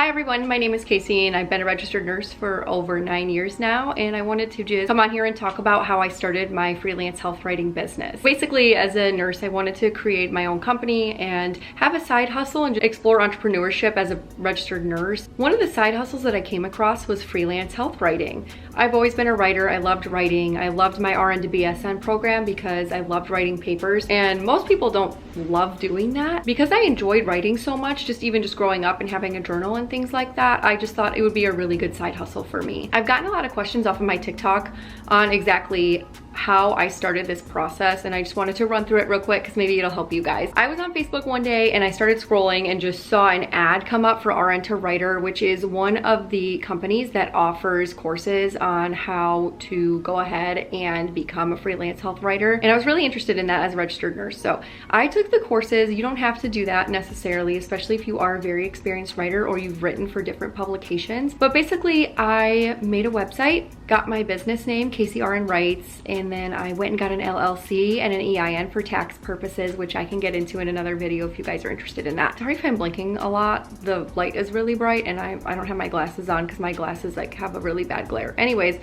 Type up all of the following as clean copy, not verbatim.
Hi everyone, my name is Casey and I've been a registered nurse for over 9 years now, and I wanted to just come on here and talk about how I started my freelance health writing business. Basically, as a nurse, I wanted to create my own company and have a side hustle and explore entrepreneurship as a registered nurse. One of the side hustles that I came across was freelance health writing. I've always been a writer. I loved writing. I loved my RN to BSN program because I loved writing papers, and most people don't love doing that. Because I enjoyed writing so much, just growing up and having a journal and things like that, I just thought it would be a really good side hustle for me. I've gotten a lot of questions off of my TikTok on exactly how I started this process, and I just wanted to run through it real quick because maybe it'll help you guys. I was on Facebook one day and I started scrolling and just saw an ad come up for RN to Writer, which is one of the companies that offers courses on how to go ahead and become a freelance health writer. And I was really interested in that as a registered nurse. So I took the courses. You don't have to do that necessarily, especially if you are a very experienced writer or you've written for different publications. But basically, I made a website, got my business name, Casey RN Writes, and then I went and got an LLC and an EIN for tax purposes, which I can get into in another video if you guys are interested in that. Sorry if I'm blinking a lot. The light is really bright and I don't have my glasses on because my glasses like have a really bad glare. Anyways,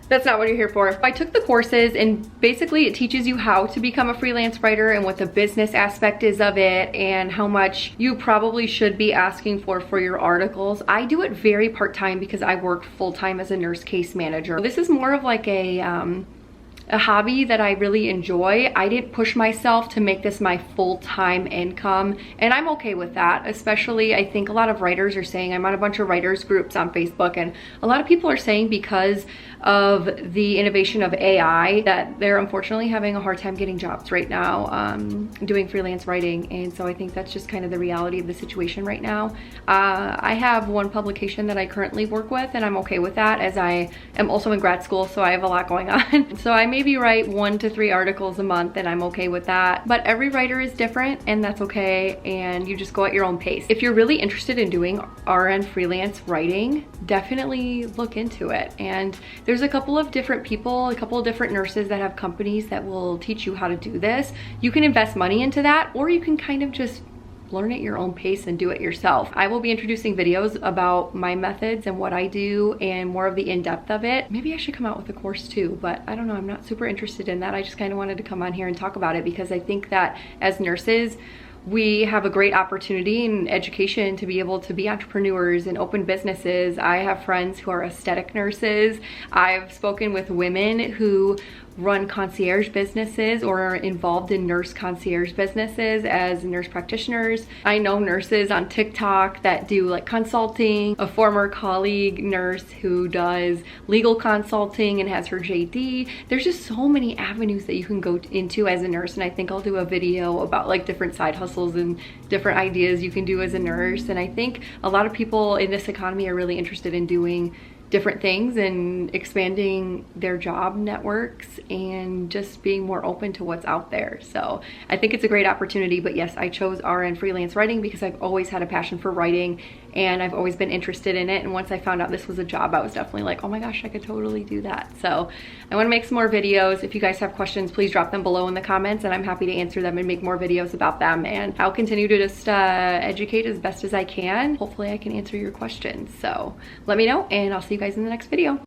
that's not what you're here for. I took the courses, and basically it teaches you how to become a freelance writer and what the business aspect is of it and how much you probably should be asking for your articles. I do it very part-time because I work full-time as a nurse case manager. This is more of like a hobby that I really enjoy. I didn't push myself to make this my full-time income, and I'm okay with that. Especially, I think a lot of writers are saying, I'm on a bunch of writers groups on Facebook, and a lot of people are saying because of the innovation of AI that they're unfortunately having a hard time getting jobs right now doing freelance writing. And so I think that's just kind of the reality of the situation right now. I have one publication that I currently work with, and I'm okay with that, as I am also in grad school, so I have a lot going on. So I maybe write 1 to 3 articles a month, and I'm okay with that. But every writer is different, and that's okay, and you just go at your own pace. If you're really interested in doing RN freelance writing, definitely look into it. And there's a couple of different people, a couple of different nurses that have companies that will teach you how to do this. You can invest money into that, or you can kind of just learn at your own pace and do it yourself. I will be introducing videos about my methods and what I do and more of the in-depth of it. Maybe I should come out with a course too, but I don't know, I'm not super interested in that. I just kind of wanted to come on here and talk about it because I think that as nurses, we have a great opportunity in education to be able to be entrepreneurs and open businesses. I have friends who are aesthetic nurses. I've spoken with women who run concierge businesses or are involved in nurse concierge businesses as nurse practitioners. I know nurses on TikTok that do like consulting, a former colleague nurse who does legal consulting and has her JD. There's just so many avenues that you can go into as a nurse, and I think I'll do a video about like different side hustles and different ideas you can do as a nurse. And I think a lot of people in this economy are really interested in doing different things and expanding their job networks and just being more open to what's out there. So I think it's a great opportunity. But yes, I chose RN freelance writing because I've always had a passion for writing and I've always been interested in it. And once I found out this was a job, I was definitely like, oh my gosh, I could totally do that. So I want to make some more videos. If you guys have questions, please drop them below in the comments and I'm happy to answer them and make more videos about them. And I'll continue to just educate as best as I can. Hopefully I can answer your questions. So let me know, and I'll see you guys in the next video.